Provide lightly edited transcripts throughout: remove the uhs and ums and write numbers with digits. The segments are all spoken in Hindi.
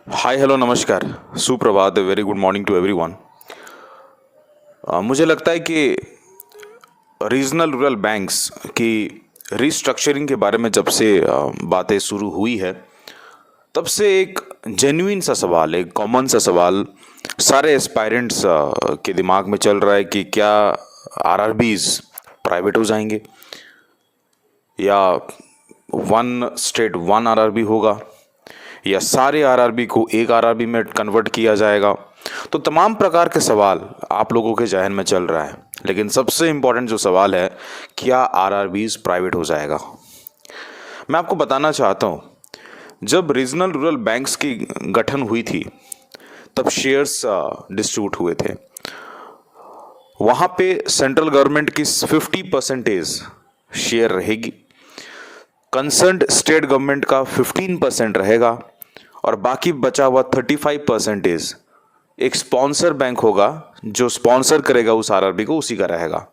हाय हेलो नमस्कार सुप्रभात very good morning to everyone. मुझे लगता है कि रीजनल रूरल बैंक्स की रिस्ट्रक्चरिंग के बारे में जब से बातें शुरू हुई है तब से एक जेन्युइन सा सवाल, एक कॉमन सा सवाल सारे एस्पायरेंट्स के दिमाग में चल रहा है कि क्या आरआरबीज प्राइवेट हो जाएंगे या वन स्टेट वन आरआरबी होगा या सारे आरआरबी को एक आरआरबी में कन्वर्ट किया जाएगा। तो तमाम प्रकार के सवाल आप लोगों के जहन में चल रहा है, लेकिन सबसे इम्पोर्टेंट जो सवाल है, क्या आरआरबीज प्राइवेट हो जाएगा। मैं आपको बताना चाहता हूँ, जब रीजनल रूरल बैंक्स की गठन हुई थी तब शेयर्स डिस्ट्रीब्यूट हुए थे। वहाँ पे सेंट्रल गवर्नमेंट की 50% शेयर रहेगी, कंसर्न्ड स्टेट गवर्नमेंट का 15% रहेगा और बाकी बचा हुआ 35% एक स्पॉन्सर बैंक होगा जो स्पॉन्सर करेगा उस आरआरबी को, उसी का रहेगा।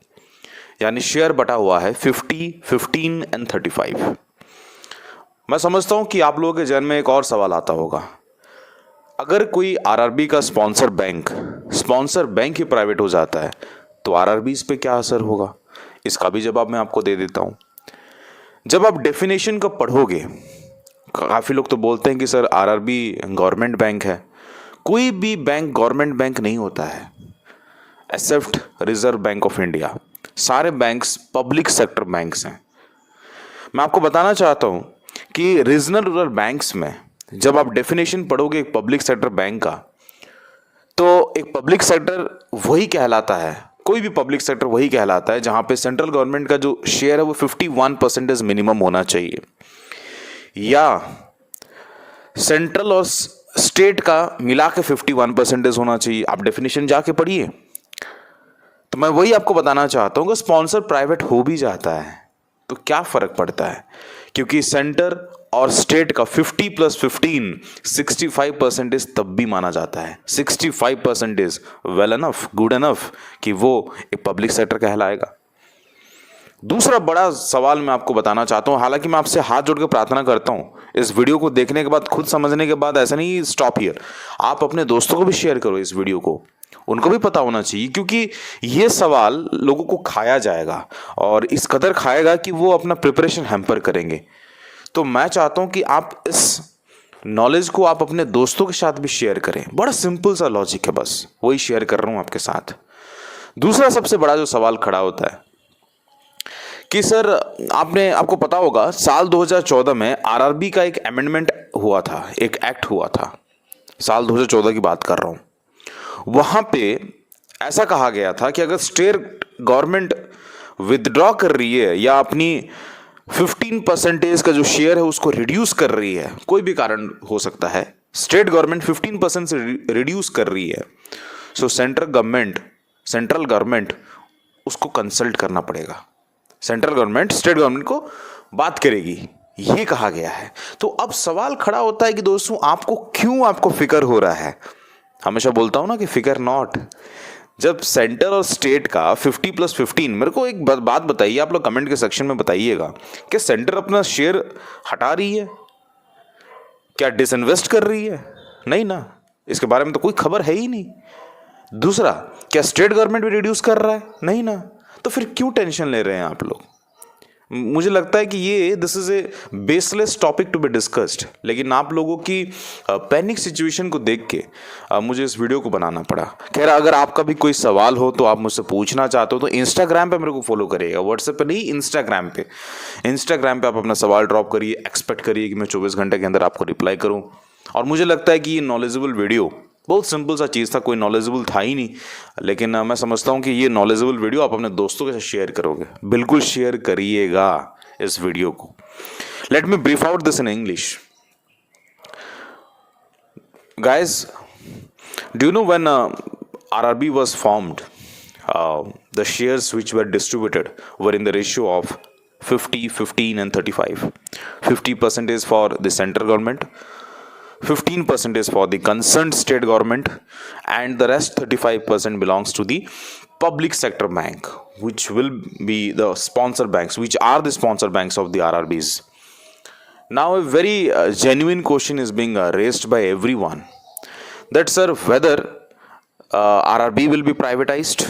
यानी शेयर बटा हुआ है 50, 15 एंड 35। मैं समझता हूं कि आप लोगों के जहन में एक और सवाल आता होगा, अगर कोई आरआरबी का स्पॉन्सर बैंक ही प्राइवेट हो जाता है तो आरआरबीज पे क्या असर होगा। इसका भी जवाब मैं आपको दे देता हूं। जब आप डेफिनेशन को पढ़ोगे, काफ़ी लोग तो बोलते हैं कि सर आरआरबी गवर्नमेंट बैंक है। कोई भी बैंक गवर्नमेंट बैंक नहीं होता है except Reserve Bank of India. सारे बैंक्स पब्लिक सेक्टर बैंक्स हैं। मैं आपको बताना चाहता हूं कि रीजनल रूरल बैंक्स में जब आप डेफिनेशन पढ़ोगे एक पब्लिक सेक्टर बैंक का, तो एक पब्लिक सेक्टर वही कहलाता है, कोई भी पब्लिक सेक्टर वही कहलाता है जहां पे सेंट्रल गवर्नमेंट का जो शेयर है वो 51% मिनिमम होना चाहिए, या सेंट्रल और स्टेट का मिला के 51% होना चाहिए। आप डेफिनेशन जाके पढ़िए। तो मैं वही आपको बताना चाहता हूं कि स्पॉन्सर प्राइवेट हो भी जाता है तो क्या फर्क पड़ता है, क्योंकि सेंटर और स्टेट का 50 + 15 65% तब भी माना जाता है। 65% वेल एनफ, गुड एनफ कि वो एक पब्लिक सेक्टर कहलाएगा। दूसरा बड़ा सवाल मैं आपको बताना चाहता हूं, हालांकि मैं आपसे हाथ जोड़ के प्रार्थना करता हूं इस वीडियो को देखने के बाद, खुद समझने के बाद ऐसा नहीं स्टॉप हियर, आप अपने दोस्तों को भी शेयर करो इस वीडियो को, उनको भी पता होना चाहिए, क्योंकि ये सवाल लोगों को खाया जाएगा और इस कदर खाएगा कि वो अपना प्रिपरेशन हैम्पर करेंगे। तो मैं चाहता हूं कि आप इस नॉलेज को आप अपने दोस्तों के साथ भी शेयर करें। बड़ा सिंपल सा लॉजिक है, बस वही शेयर कर रहा हूं आपके साथ। दूसरा सबसे बड़ा जो सवाल खड़ा होता है कि सर आपको पता होगा साल 2014 में आरआरबी का एक अमेंडमेंट हुआ था, एक एक्ट हुआ था, साल 2014 की बात कर रहा हूं। वहां पे ऐसा कहा गया था कि अगर स्टेट गवर्नमेंट विदड्रॉ कर रही है या अपनी 15% का जो शेयर है उसको रिड्यूस कर रही है, कोई भी कारण हो सकता है, स्टेट गवर्नमेंट 15% से रिड्यूस कर रही है, सो सेंट्रल गवर्नमेंट उसको कंसल्ट करना पड़ेगा। सेंट्रल गवर्नमेंट स्टेट गवर्नमेंट को बात करेगी, ये कहा गया है। तो अब सवाल खड़ा होता है कि दोस्तों आपको फिक्र हो रहा है। हमेशा बोलता हूं ना कि फिकर नॉट। जब सेंटर और स्टेट का 50 + 15, मेरे को एक बात बताइए, आप लोग कमेंट के सेक्शन में बताइएगा कि सेंटर अपना शेयर हटा रही है, क्या डिसइन्वेस्ट कर रही है? नहीं ना, इसके बारे में तो कोई खबर है ही नहीं। दूसरा, क्या स्टेट गवर्नमेंट भी रिड्यूस कर रहा है? नहीं ना, तो फिर क्यों टेंशन ले रहे हैं आप लोग? मुझे लगता है कि ये this is a baseless topic to be discussed, लेकिन आप लोगों की पैनिक सिचुएशन को देख के मुझे इस वीडियो को बनाना पड़ा। खैर, अगर आपका भी कोई सवाल हो तो आप मुझसे पूछना चाहते हो तो इंस्टाग्राम पे मेरे को फॉलो करिएगा, व्हाट्सएप पे नहीं, इंस्टाग्राम पे आप अपना सवाल ड्रॉप करिए, एक्सपेक्ट करिए कि मैं 24 घंटे के अंदर आपको रिप्लाई करूँ। और मुझे लगता है कि ये नॉलेजेबल वीडियो बहुत सिंपल सा चीज़ था, कोई नॉलेजेबल था ही नहीं, लेकिन मैं समझता हूँ कि ये नॉलेजेबल वीडियो आप अपने दोस्तों के साथ शेयर करोगे। बिल्कुल शेयर करिएगा इस वीडियो को। Let me brief out this in English. Guys, do you know when RRB was formed, the shares which were distributed were in the ratio of 50, 15 and 35. 50% is for the central government, 15% is for the concerned state government, and the rest 35% belongs to the public sector bank, which will be the sponsor banks, which are the sponsor banks of the RRBs. Now a very genuine question is being raised by everyone, that sir, whether RRB will be privatized.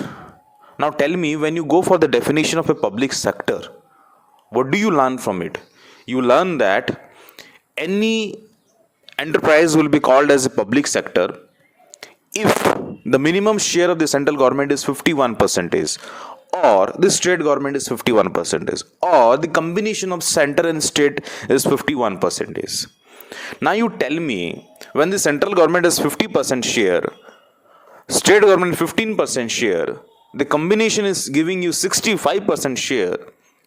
Now tell me, when you go for the definition of a public sector, what do you learn from it? You learn that any enterprise will be called as a public sector if the minimum share of the central government is 51%, or the state government is 51%, or the combination of center and state is 51%. Now you tell me, when the central government has 50% share, state government 15% share, the combination is giving you 65% share,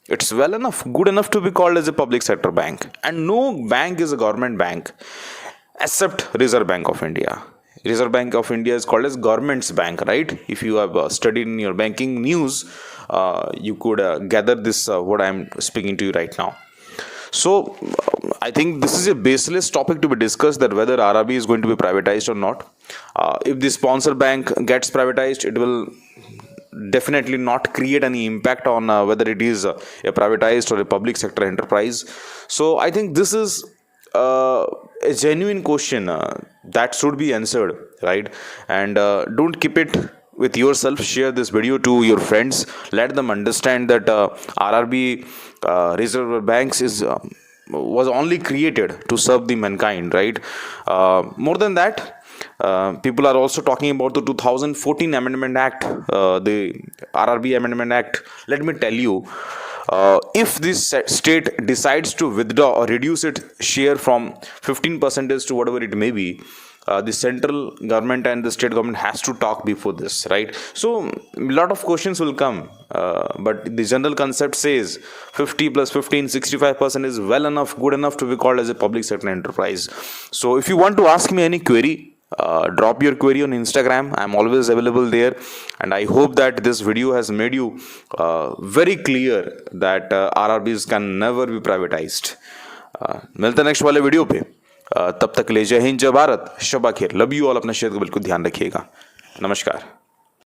it's well enough, good enough to be called as a public sector bank. And no bank is a government bank except Reserve Bank of India. Reserve Bank of India is called as government's bank, right? If you have studied in your banking news, you could gather this, what I am speaking to you right now. So I think this is a baseless topic to be discussed, that whether RRB is going to be privatized or not. If the sponsor bank gets privatized, it will definitely not create any impact on whether it is a privatized or a public sector enterprise. So I think this is a genuine question that should be answered, right? And don't keep it with yourself. Share this video to your friends. Let them understand that RRB, Reserve Banks, was only created to serve the mankind, right? More than that, people are also talking about the 2014 Amendment Act, the RRB Amendment Act. Let me tell you, if this state decides to withdraw or reduce its share from 15% to whatever it may be, the central government and the state government has to talk before this, right? So a lot of questions will come, but the general concept says 50 plus 15, 65% is well enough, good enough to be called as a public sector enterprise. So if you want to ask me any query, drop your query on Instagram. I'm always available there, and I hope that this video has made you very clear that RRBs can never be privatized. मिलते नेक्स्ट वाले वीडियो पे, तब तक ले जय हिंद, जय भारत, शबा खैर, लव यू ऑल। अपना सेहत का बिल्कुल ध्यान रखिएगा। नमस्कार।